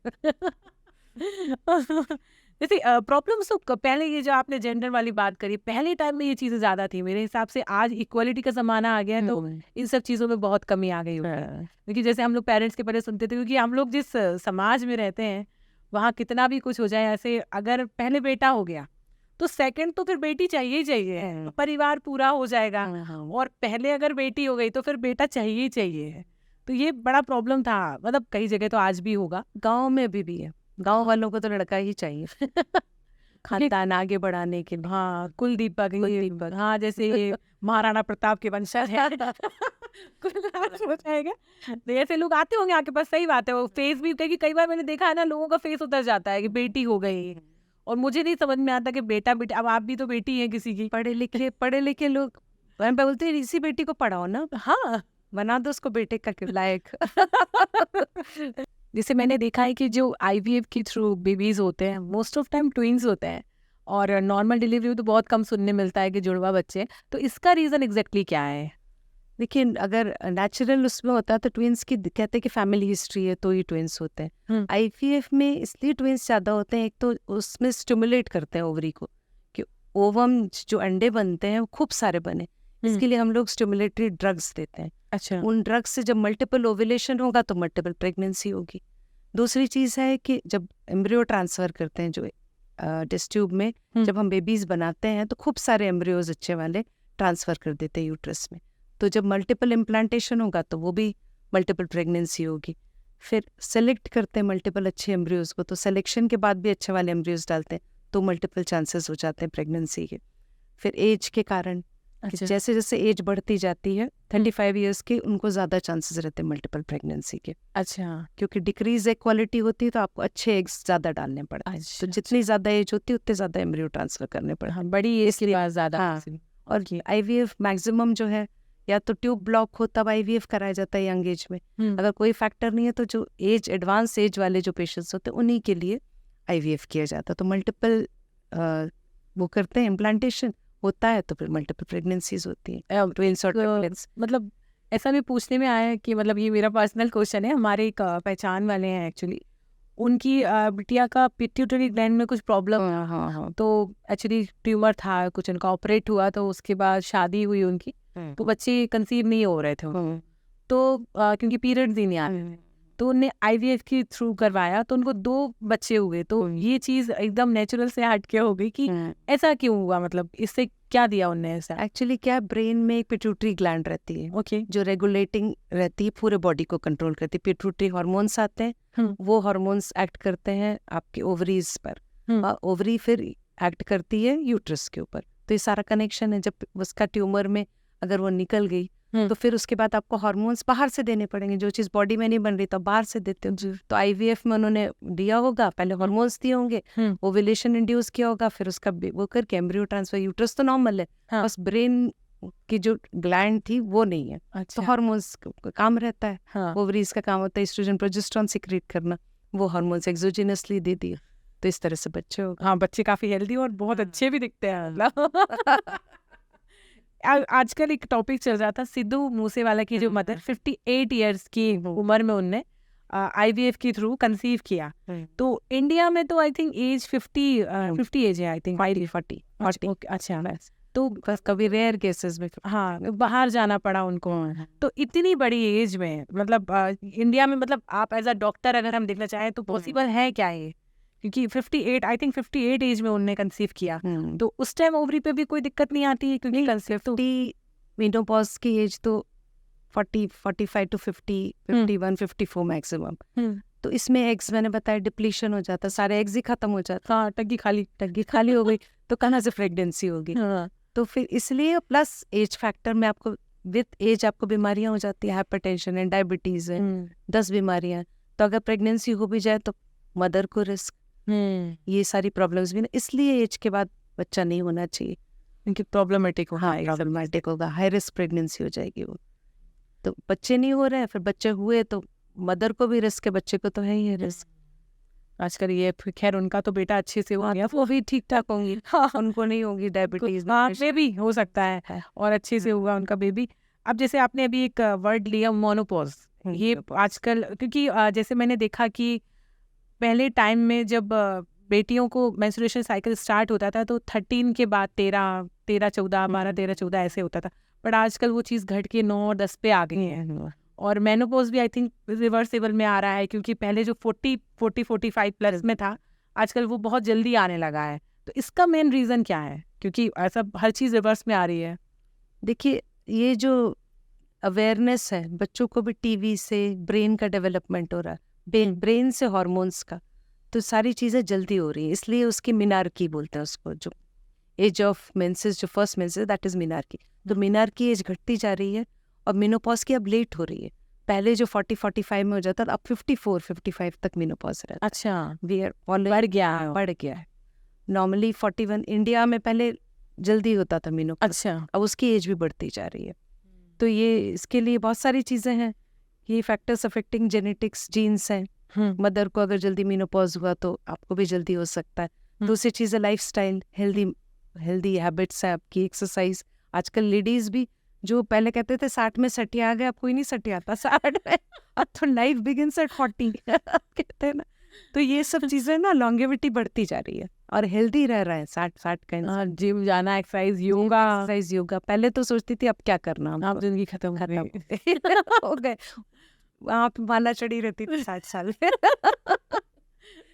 जैसे प्रॉब्लम्स तो पहले, ये जो आपने जेंडर वाली बात करी, पहले टाइम में ये चीजें ज्यादा थी मेरे हिसाब से। आज इक्वालिटी का जमाना आ गया है, तो इन सब चीजों में बहुत कमी आ गई होगी। क्योंकि जैसे हम लोग पेरेंट्स के पहले सुनते थे, क्योंकि हम लोग जिस समाज में रहते हैं वहाँ कितना भी कुछ हो जाए, ऐसे अगर पहले बेटा हो गया तो सेकंड तो फिर बेटी चाहिए ही चाहिए, परिवार पूरा हो जाएगा। और पहले अगर बेटी हो गई तो फिर बेटा चाहिए ही चाहिए। तो ये बड़ा प्रॉब्लम था, मतलब कई जगह तो आज भी होगा, गाँव में भी है, गाँव वालों को तो लड़का ही चाहिए खानदान आगे बढ़ाने के लिए। हाँ कुलदीपक, हाँ जैसे ये महाराणा प्रताप के वंशज है। सोचाएगा तो ऐसे लोग आते होंगे आपके पास, सही बात है। वो फेस भी, क्योंकि कई बार मैंने देखा है ना, लोगों का फेस उतर जाता है कि बेटी हो गई, और मुझे नहीं समझ में आता कि बेटा बेटा, अब आप भी तो बेटी है किसी की। पढ़े लिखे लोग बोलते हैं इसी बेटी को पढ़ाओ ना, हाँ बना दो उसको बेटे का लायक। जैसे मैंने देखा है कि जो आईवीएफ के थ्रू बेबीज होते हैं, मोस्ट ऑफ टाइम ट्विंस होते हैं, और नॉर्मल डिलीवरी में तो बहुत कम सुनने मिलता है कि जुड़वा बच्चे। तो इसका रीजन एग्जैक्टली क्या है? देखिए, अगर नेचुरल उसमें होता है तो ट्विंस की कहते हैं कि फैमिली हिस्ट्री है तो ही ट्विंस होते हैं। आईवीएफ में इसलिए ट्विंस ज़्यादा होते हैं, एक तो उसमें स्टिमुलेट करते हैं ओवरी को, कि ओवम जो अंडे बनते हैं वो खूब सारे बने, इसके लिए हम लोग स्टिमुलेटरी ड्रग्स देते हैं। अच्छा, उन ड्रग्स से जब मल्टीपल ओव्यूलेशन होगा तो मल्टीपल प्रेगनेंसी होगी। दूसरी चीज़ है कि जब एम्ब्रियो ट्रांसफ़र करते हैं, जो टेस्ट ट्यूब में जब हम बेबीज़ बनाते हैं तो खूब सारे एम्ब्रियोज अच्छे वाले ट्रांसफ़र कर देते हैं यूट्रस में, तो जब मल्टीपल इम्प्लांटेशन होगा तो वो भी मल्टीपल प्रेगनेंसी होगी। फिर सेलेक्ट करते हैं मल्टीपल अच्छे एम्ब्रियोज को, तो सिलेक्शन के बाद भी अच्छे वाले एम्ब्रियोज डालते हैं तो मल्टीपल चांसेस हो जाते हैं प्रेगनेंसी के। फिर एज के कारण, अच्छा, जैसे जैसे एज बढ़ती जाती है 35 इयर्स के, उनको ज़्यादा चांसेस रहते हैं मल्टीपल प्रेगनेंसी के, अच्छा, क्योंकि डिक्रीज क्वालिटी होती है तो आपको अच्छे एग्स ज़्यादा डालने पड़ते हैं। अच्छा, तो जितनी ज़्यादा एज होती है उतने ज़्यादा एम्ब्रियो ट्रांसफ़र करने पड़ते हैं। हाँ, बड़ी एज के बाद ज्यादा। हाँ, और आईवीएफ मैक्सिमम जो है, या तो ट्यूब ब्लॉक हो तब आईवीएफ कराया जाता है यंग एज में, अगर कोई फैक्टर नहीं है तो जो एज एडवांस एज वाले जो पेशेंट्स होते हैं उन्हीं के लिए आईवीएफ किया जाता है। तो मल्टीपल वो करते हैं, इम्प्लांटेशन होता है तो फिर मल्टीपल प्रेगनेंसीज होती हैं, ट्विंस और ट्रिपलेट्स। मतलब ऐसा भी पूछने में आया है कि, मतलब ये मेरा पर्सनल क्वेश्चन है, हमारे एक पहचान वाले हैं एक्चुअली, उनकी बिटिया का पिट्यूटरी ग्लैंड में कुछ प्रॉब्लम, हाँ, तो एक्चुअली ट्यूमर था कुछ, उनका ऑपरेट हुआ, तो उसके बाद शादी हुई उनकी, तो बच्चे कंसीव नहीं हो रहे थे तो क्योंकि पीरियड्स ही नहीं आ रहे, तो उनने आईवीएफ के थ्रू करवाया, तो उनको 2 बच्चे हुए। तो ये चीज एकदम नेचुरल से हटके हो गई कि ऐसा क्यों हुआ, मतलब इससे क्या दिया उनने ऐसा? एक्चुअली क्या, ब्रेन में एक पिट्यूटरी ग्लैंड रहती है, ओके, जो रेगुलेटिंग रहती है, पूरे बॉडी को कंट्रोल करती है। पिट्यूटरी हार्मोन्स आते हैं, वो हार्मोन्स एक्ट करते हैं आपके ओवरीज पर, ओवरी फिर एक्ट करती है यूट्रस के ऊपर। तो ये सारा कनेक्शन है। जब उसका ट्यूमर में अगर वो निकल गई तो फिर उसके बाद आपको हार्मोन्स बाहर से देने पड़ेंगे, जो चीज़ बॉडी में नहीं बन रही तो बाहर से देते हो। तो आईवीएफ में उन्होंने दिया होगा, पहले हार्मोन्स दिए होंगे, ओव्यूलेशन इंड्यूस किया होगा, फिर उसका वो करके एम्ब्रियो ट्रांसफर। यूट्रस तो नॉर्मल है, बस ब्रेन की जो ग्लैंड थी वो नहीं है। तो हार्मोन्स का काम रहता है, ओवरीज का काम होता है एस्ट्रोजन प्रोजेस्टेरॉन सिक्रीट करना, वो हार्मोन्स एक्सोजिनसली दे दिए, तो इस तरह से बच्चे हो। हाँ, बच्चे काफी हेल्दी और बहुत अच्छे भी दिखते हैं। आजकल एक टॉपिक चल रहा था, सिद्धू मूसेवाला की जो मदर 58 इयर्स की उम्र में उनने आईवीएफ के थ्रू कंसीव किया। तो इंडिया में तो आई थिंक एज 50 एज है, आई थिंक 40। अच्छा, तो बस कभी रेयर केसेस में हाँ बाहर जाना पड़ा उनको। तो इतनी बड़ी एज में मतलब इंडिया में मतलब आप एज अ डॉक्टर अगर हम देखना चाहें तो पॉसिबल है क्या ये? क्योंकि 58 आई थिंक 58 एज में उन्होंने कंसीव किया, तो उस टाइम ओवरी पे भी कोई दिक्कत नहीं आती है? क्योंकि कंसीव तो 50 मेनोपॉज की एज तो 40 45 टू 50 51 54 मैक्सिमम। तो इसमें एग्स मैंने बताया डिप्लीशन हो जाता, सारे एग्स ही खत्म हो जाता, हाँ टग्गी खाली हो गई, तो कहाँ से प्रेगनेंसी होगी? तो फिर इसलिए प्लस एज फैक्टर में आपको विद एज आपको बीमारियां हो जाती है, हाइपरटेंशन है, डायबिटीज है, 10 बीमारियां। तो अगर प्रेगनेंसी हो भी जाए तो मदर को रिस्क, ये सारी प्रॉब्लम्स भी ना, इसलिए एज के बाद बच्चा नहीं होना चाहिए, क्योंकि प्रॉब्लमेटिक हाँ प्रॉब्लमेटिक होगा, हाई रिस्क प्रेगनेंसी हो जाएगी वो। तो बच्चे नहीं हो रहे हैं, फिर बच्चे हुए तो मदर को भी रिस्क है, बच्चे को तो है ही रिस्क। आजकल ये खैर उनका तो बेटा अच्छे से हो गया, वो भी ठीक ठाक होंगी, उनको नहीं होगी डायबिटीज, में भी हो सकता है और अच्छे से होगा उनका बेबी। अब जैसे आपने अभी एक वर्ड लिया मोनोपॉज, ये आजकल क्योंकि जैसे मैंने देखा कि पहले टाइम में जब बेटियों को मेंस्ट्रुएशन साइकिल स्टार्ट होता था तो 13 के बाद 13 14 12 13 14 ऐसे होता था, बट आजकल वो चीज़ घट के 9 और 10 पे आ गई है। और मेनोपॉज भी आई थिंक रिवर्सेबल में आ रहा है, क्योंकि पहले जो 45 प्लस में था आजकल वो बहुत जल्दी आने लगा है। तो इसका मेन रीज़न क्या है? क्योंकि ऐसा हर चीज़ रिवर्स में आ रही है। देखिए ये जो अवेयरनेस है, बच्चों को भी टीवी से ब्रेन का डेवलपमेंट हो रहा है, ब्रेन से हॉर्मोन्स का, तो सारी चीज़ें जल्दी हो रही है, इसलिए उसकी मिनार्की बोलते हैं उसको, जो एज ऑफ मेंसेस, जो first menses that is menarche. तो मिनार्की एज घटती जा रही है और मेनोपॉज की अब लेट हो रही है। पहले जो 40-45 में हो जाता था, अब 54-55 तक मेनोपॉज रहता है। अच्छा, बढ़ गया है। नॉर्मली 41 इंडिया में पहले जल्दी होता था मेनोपॉज, अच्छा, अब उसकी एज भी बढ़ती जा रही है। तो ये इसके लिए बहुत सारी चीज़ें हैं, ये फैक्टर्स अफेक्टिंग जेनेटिक्स, जीन्स हैं। मदर को अगर जल्दी मेनोपॉज हुआ तो आपको भी जल्दी हो सकता है। दूसरी चीज़ है लाइफस्टाइल, हेल्दी हैबिट्स है आपकी, एक्सरसाइज। आजकल लेडीज भी जो पहले कहते थे 60 में सटिया आ गया, अब कोई नहीं सटियाता 60 में, अब तो लाइफ बिगिंस एट 40 कहते हैं ना। तो ये सब चीज़ें ना लॉन्गेविटी बढ़ती जा रही है और हेल्दी रह रहा है 60 का। जिम जाना, एक्सरसाइज, योगा। पहले तो सोचती थी अब क्या करना, अब जिंदगी खत्म हो गए, वहाँ पे माला चढ़ी रहती थी 60 साल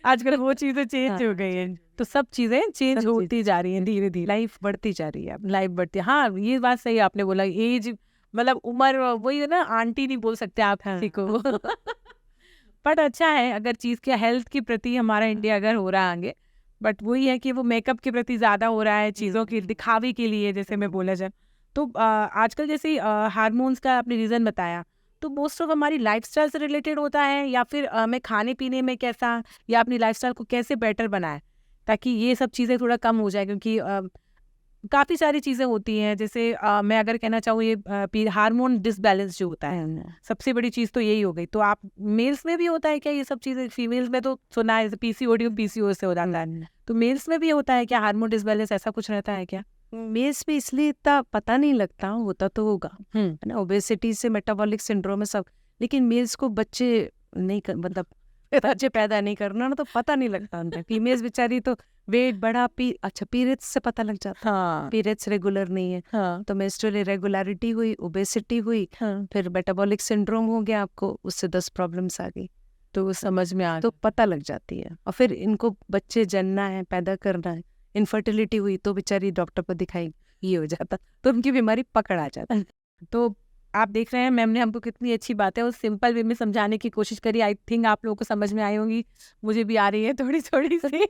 आजकल वो चीजें चेंज हो गई हैं, तो सब चीजें चेंज होती जा रही हैं धीरे धीरे, लाइफ बढ़ती जा रही है, लाइफ बढ़ती है। हाँ ये बात सही आपने बोला, एज मतलब उम्र वही है ना, आंटी नहीं बोल सकते आप किसी को बट अच्छा है अगर चीज़ के हेल्थ के प्रति हमारा इंडिया अगर हो रहा है आगे, बट वही है कि वो मेकअप के प्रति ज़्यादा हो रहा है, चीज़ों की दिखावे के लिए, जैसे मैं बोला जाए तो आजकल जैसे हार्मोन्स का आपने रीज़न बताया, तो मोस्ट ऑफ हमारी लाइफस्टाइल से रिलेटेड होता है या फिर हमें खाने पीने में कैसा, या अपनी लाइफस्टाइल को कैसे बेटर बनाए ताकि ये सब चीज़ें थोड़ा कम हो जाए, क्योंकि काफ़ी सारी चीज़ें होती हैं। जैसे मैं अगर कहना चाहूँ ये हार्मोन डिसबैलेंस जो होता है, सबसे बड़ी चीज़ तो यही हो गई। तो आप मेल्स में भी होता है क्या ये सब चीज़ें? फीमेल्स में तो सुना है पीसीओडी पीसीओएस से हो जाता है, तो मेल्स में भी होता है क्या हार्मोन डिसबैलेंस, ऐसा कुछ रहता है क्या? मेल्स में इसलिए इतना पता नहीं लगता, होता तो होगा है ना, ओबेसिटी से मेटाबॉलिक सिंड्रोम है सब, लेकिन मेल्स को बच्चे नहीं मतलब बच्चे पैदा नहीं करना ना, तो पता नहीं लगता उनका। फीमेल्स बेचारी तो वेट बढ़ा, पीरियड्स से पता लग जाता, हाँ, पीरियड्स रेगुलर नहीं है, हाँ, तो मेंस्ट्रुअल इरेगुलरिटी हुई, ओबेसिटी हुई, हाँ, फिर मेटाबॉलिक सिंड्रोम हो गया आपको, उससे 10 प्रॉब्लम्स आ गई, तो समझ में आ तो पता लग जाती है। और फिर इनको बच्चे जनना है, पैदा करना है, इनफर्टिलिटी हुई तो बेचारी डॉक्टर को दिखाई, ये हो जाता, तो उनकी बीमारी पकड़ आ जाता। तो आप देख रहे हैं मैम ने हमको कितनी अच्छी बातें उस सिंपल वे में समझाने की कोशिश करी। आई थिंक आप लोगों को समझ में आई होंगी, मुझे भी आ रही है थोड़ी थोड़ी सी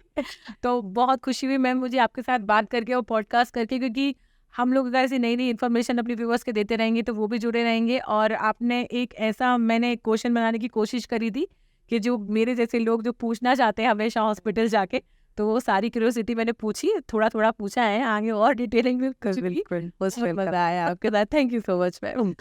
तो बहुत खुशी हुई मैम मुझे आपके साथ बात करके और पॉडकास्ट करके, क्योंकि हम लोग अगर ऐसी नई नई इन्फॉर्मेशन अपने व्यूअर्स के देते रहेंगे तो वो भी जुड़े रहेंगे। और आपने एक ऐसा मैंने एक क्वेश्चन बनाने की कोशिश करी थी कि जो मेरे जैसे लोग जो पूछना चाहते हैं हमेशा हॉस्पिटल जाके, तो वो सारी क्यूरियोसिटी मैंने पूछी, थोड़ा थोड़ा पूछा है, आगे और डिटेलिंग में मजा आया आपके साथ। Thank you so much ma'am.